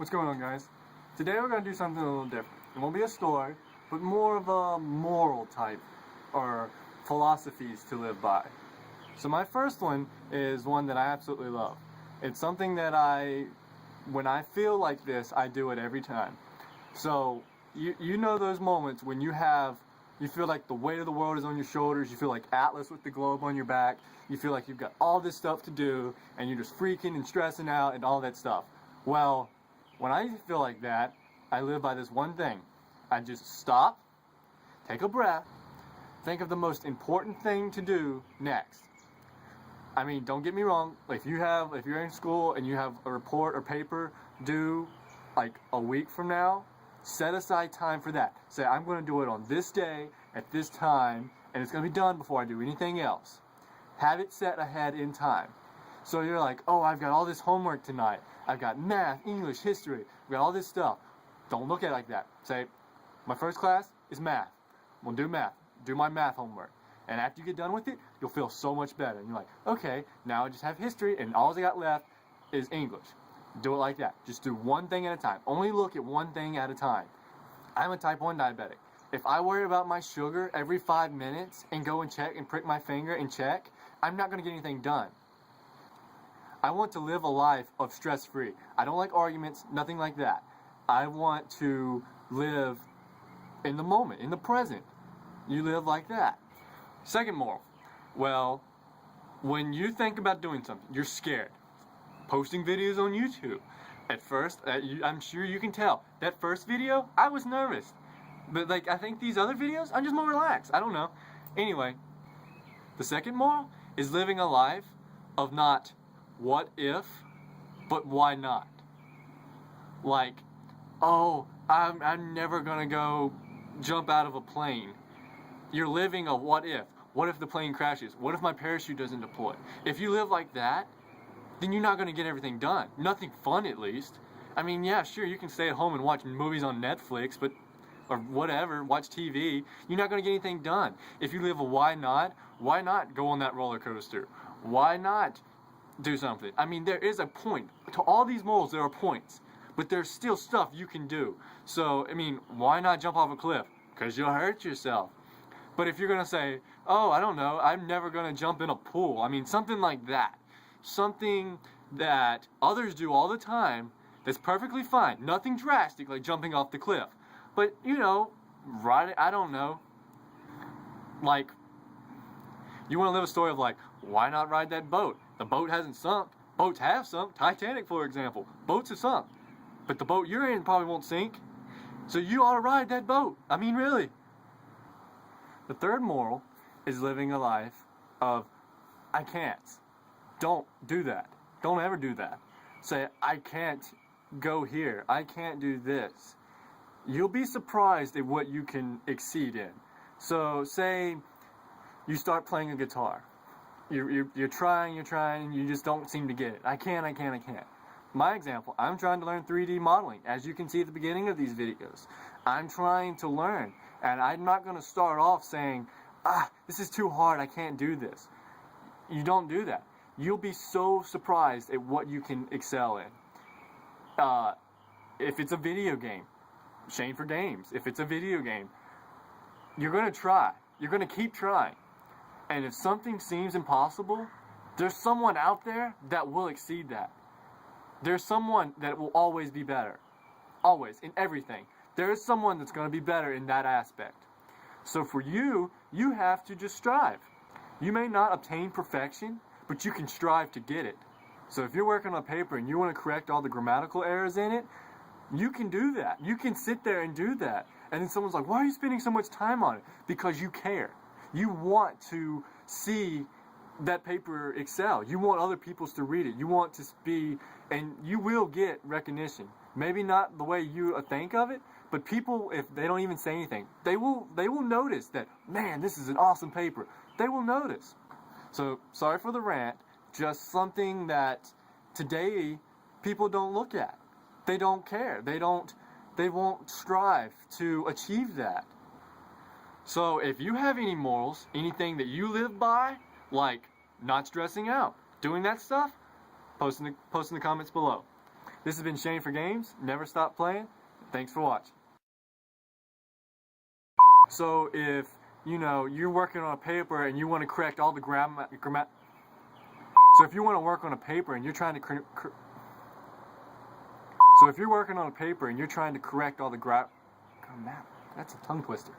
What's going on, guys? Today we're going to do something a little different. It won't be a story, but more of a moral type or philosophies to live by. So my first one is one that I absolutely love. It's something that when I feel like this, I do it every time. So you know those moments when you feel like the weight of the world is on your shoulders, you feel like Atlas with the globe on your back, you feel like you've got all this stuff to do, and you're just freaking and stressing out and all that stuff. Well, when I feel like that, I live by this one thing. I just stop, take a breath, think of the most important thing to do next. I mean, don't get me wrong, if you're in school and you have a report or paper due like a week from now, set aside time for that. Say, I'm going to do it on this day, at this time, and it's going to be done before I do anything else. Have it set ahead in time. So you're like, oh, I've got all this homework tonight. I've got math, English, history. I've got all this stuff. Don't look at it like that. Say, my first class is math. We'll do math. Do my math homework. And after you get done with it, you'll feel so much better. And you're like, okay, now I just have history, and all I got left is English. Do it like that. Just do one thing at a time. Only look at one thing at a time. I'm a type 1 diabetic. If I worry about my sugar every 5 minutes and go and check and prick my finger and check, I'm not going to get anything done. I want to live a life of stress-free. I don't like arguments, nothing like that. I want to live in the moment, in the present. You live like that. Second moral. Well, when you think about doing something, you're scared. Posting videos on YouTube. At first, I'm sure you can tell, that first video, I was nervous. But I think these other videos, I'm just more relaxed. I don't know. Anyway, the second moral is living a life of not what if, but why not. Like, oh, I'm never gonna go jump out of a plane. You're living a what if. What if the plane crashes? What if my parachute doesn't deploy? If you live like that, then you're not going to get everything done. Nothing fun, at least. I mean, yeah, sure, you can stay at home and watch movies on Netflix, or whatever, watch TV. You're not going to get anything done. If you live a why not go on that roller coaster? Why not do something? I mean, there is a point. To all these morals, there are points. But there's still stuff you can do. So, I mean, why not jump off a cliff? Because you'll hurt yourself. But if you're going to say, oh, I don't know, I'm never going to jump in a pool. I mean, something like that. Something that others do all the time that's perfectly fine. Nothing drastic like jumping off the cliff. But, I don't know. Like, you want to live a story of why not ride that boat? The boat hasn't sunk. Boats have sunk. Titanic, for example. Boats have sunk. But the boat you're in probably won't sink. So you ought to ride that boat. I mean, really. The third moral is living a life of, I can't. Don't do that. Don't ever do that. Say, I can't go here. I can't do this. You'll be surprised at what you can exceed in. So, say you start playing a guitar. You're trying, you just don't seem to get it. I can't. My example, I'm trying to learn 3D modeling. As you can see at the beginning of these videos, I'm trying to learn. And I'm not going to start off saying, this is too hard, I can't do this. You don't do that. You'll be so surprised at what you can excel in. If it's a video game, Shane for Games, if it's a video game, you're going to try. You're going to keep trying. And if something seems impossible, there's someone out there that will exceed that. There's someone that will always be better. Always, in everything. There is someone that's going to be better in that aspect. So for you, you have to just strive. You may not obtain perfection, but you can strive to get it. So if you're working on a paper and you want to correct all the grammatical errors in it, you can do that. You can sit there and do that. And then someone's like, why are you spending so much time on it? Because you care. You want to see that paper excel. You want other people to read it. You want to be, and you will get recognition. Maybe not the way you think of it, but people, if they don't even say anything, they will notice that, man, this is an awesome paper. They will notice. So, sorry for the rant, just something that today people don't look at. They don't care. They won't strive to achieve that. So, if you have any morals, anything that you live by, like not stressing out, doing that stuff, post in the comments below. This has been Shane for Games. Never stop playing. Thanks for watching. So if, you're working on a paper and you want to correct all the So if you want to work on a paper and you're trying to So if you're working on a paper and you're trying to correct all the grammar, that's a tongue twister.